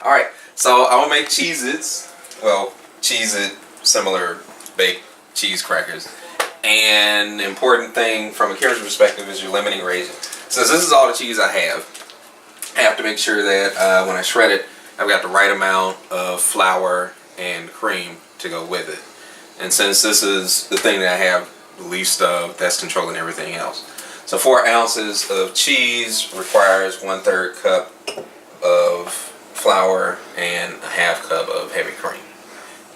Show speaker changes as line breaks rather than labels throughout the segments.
Alright, so I will make Cheez-Its. Well, Cheez-It, similar baked cheese crackers. And the important thing from a camera's perspective is your limiting agent. Since this is all the cheese I have to make sure that when I shred it, I've got the right amount of flour and cream to go with it. And since this is the thing that I have the least of, that's controlling everything else. So 4 ounces of cheese requires 1/3 cup of flour and a half cup of heavy cream.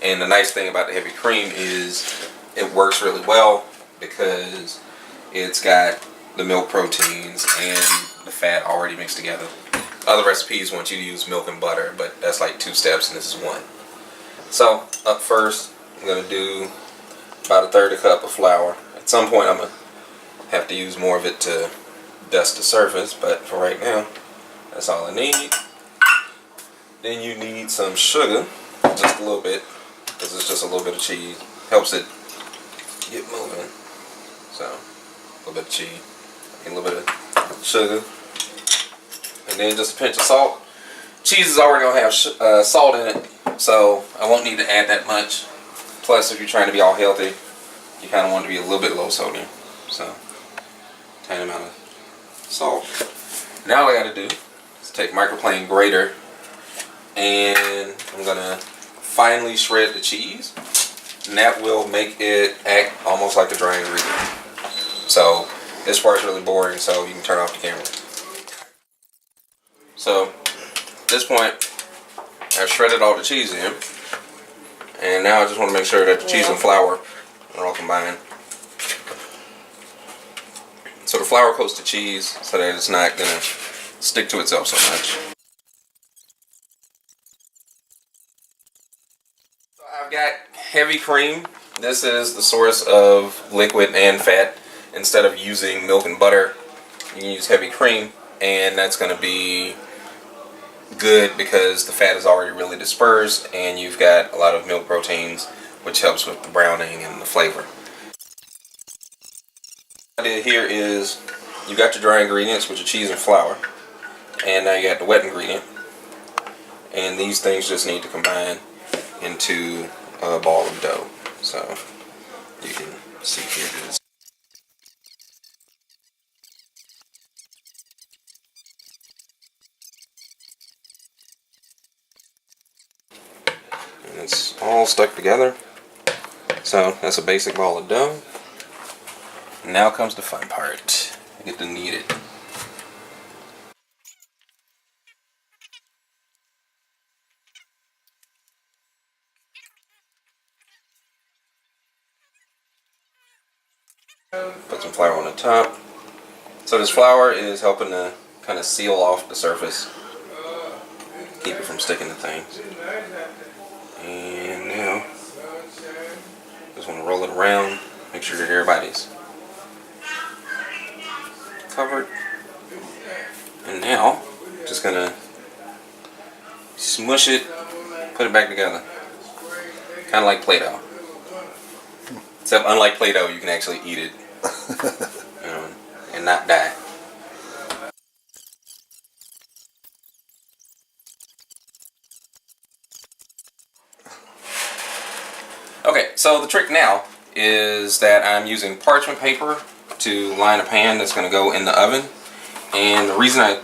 And the nice thing about the heavy cream is it works really well because it's got the milk proteins and the fat already mixed together. Other recipes want you to use milk and butter, but that's like 2 steps and this is 1. So up first, I'm going to do about 1/3 cup of flour. At some point I'm going to have to use more of it to dust the surface, but for right now, that's all I need. Then you need some sugar, just a little bit, because it's just a little bit of cheese. Helps it get moving. So, a little bit of cheese, and a little bit of sugar, and then just a pinch of salt. Cheese is already going to have salt in it, so I won't need to add that much. Plus, if you're trying to be all healthy, you kind of want to be a little bit low sodium. So, tiny amount of salt. Now all I got to do is take microplane grater, and I'm going to finely shred the cheese, and that will make it act almost like a dry ingredient. So this part's really boring, so you can turn off the camera. So at this point, I've shredded all the cheese in, and now I just want to make sure that the cheese and flour are all combined. So the flour coats the cheese so that it's not going to stick to itself so much. I've got heavy cream. This is the source of liquid and fat. Instead of using milk and butter, you can use heavy cream, and that's going to be good because the fat is already really dispersed and you've got a lot of milk proteins, which helps with the browning and the flavor. What I did here is you got your dry ingredients, which are cheese and flour, and now you got the wet ingredient, and these things just need to combine into a ball of dough. So you can see here this. And it's all stuck together. So that's a basic ball of dough. Now comes the fun part. I get to knead it. Put some flour on the top. So this flour is helping to kind of seal off the surface, keep it from sticking to things. And now, just want to roll it around, make sure that everybody's covered. And now, just gonna smush it, put it back together, kind of like Play-Doh. Except unlike Play-Doh, you can actually eat it. And not die. Okay, so the trick now is that I'm using parchment paper to line a pan that's going to go in the oven. And the reason I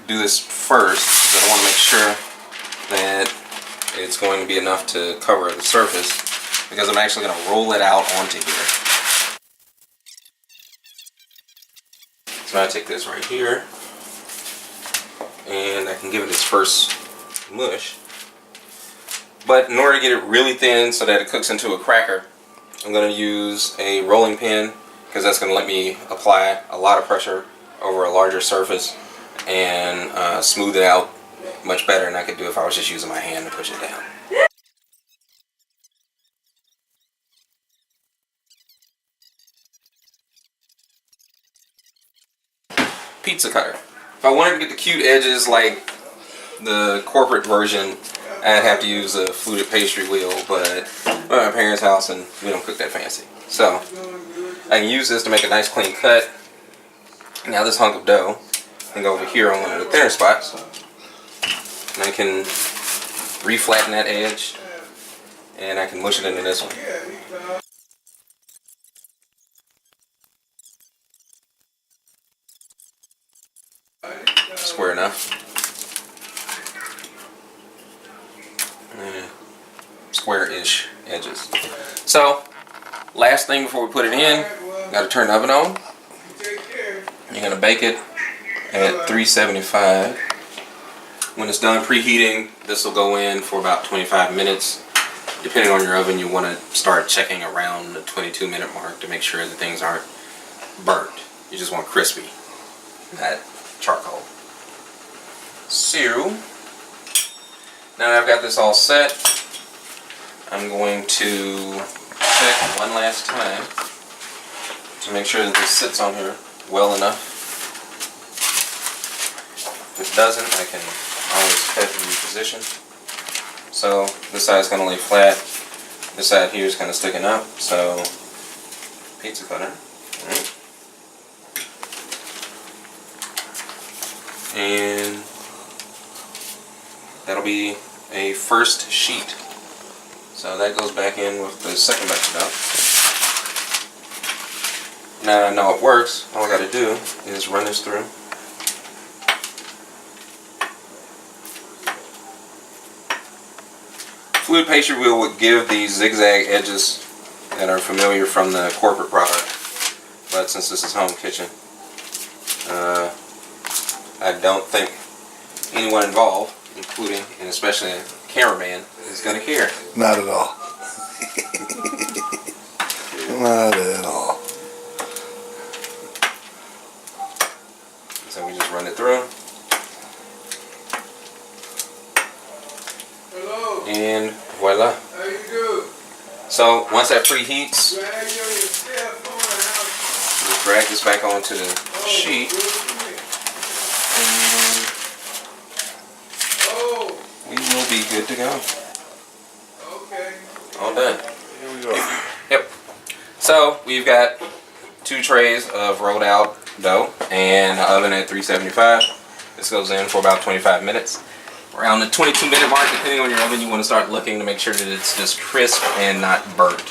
do this first is that I want to make sure that it's going to be enough to cover the surface, because I'm actually going to roll it out onto here. So I take this right here, and I can give it its first mush. But in order to get it really thin so that it cooks into a cracker, I'm going to use a rolling pin, because that's going to let me apply a lot of pressure over a larger surface and smooth it out much better than I could do if I was just using my hand to push it down. Pizza cutter. If I wanted to get the cute edges like the corporate version, I'd have to use a fluted pastry wheel, but we're at my parents' house and we don't cook that fancy. So I can use this to make a nice clean cut. Now this hunk of dough can go over here on one of the thinner spots, and I can reflatten that edge, and I can mush it into this one. Square enough. Square-ish edges. So, last thing before we put it in, got to turn the oven on. You're going to bake it at 375. When it's done preheating, this will go in for about 25 minutes. Depending on your oven, you want to start checking around the 22-minute mark to make sure that things aren't burnt. You just want crispy, not charcoal. So, now that I've got this all set, I'm going to check one last time to make sure that this sits on here well enough. If it doesn't, I can always cut and reposition. So this side's going to lay flat. This side here is kind of sticking up. So pizza cutter. Right. And that'll be a first sheet. So that goes back in with the second batch of dough. Now I know it works. All I got to do is run this through. Fluid pastry wheel would give these zigzag edges that are familiar from the corporate product, but since this is home kitchen, I don't think anyone involved, including and especially a cameraman, is going to care.
Not at all. Not at all.
So we just run it through.
Hello.
And voila.
How you doing?
So once that preheats, we'll drag this back onto the sheet. And we will be good to go.
Okay.
All done.
Here we go.
Yep. So we've got 2 trays of rolled out dough and an oven at 375. This goes in for about 25 minutes. Around the 22-minute mark, depending on your oven, you want to start looking to make sure that it's just crisp and not burnt.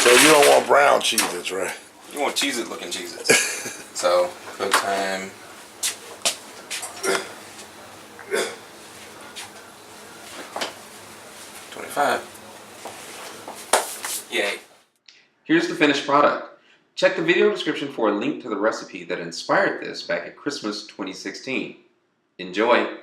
So you don't want brown Cheez-Its, right?
You want Cheez-It looking Cheez-Its. So cook time. Yay. Here's the finished product. Check the video description for a link to the recipe that inspired this back at Christmas 2016. Enjoy!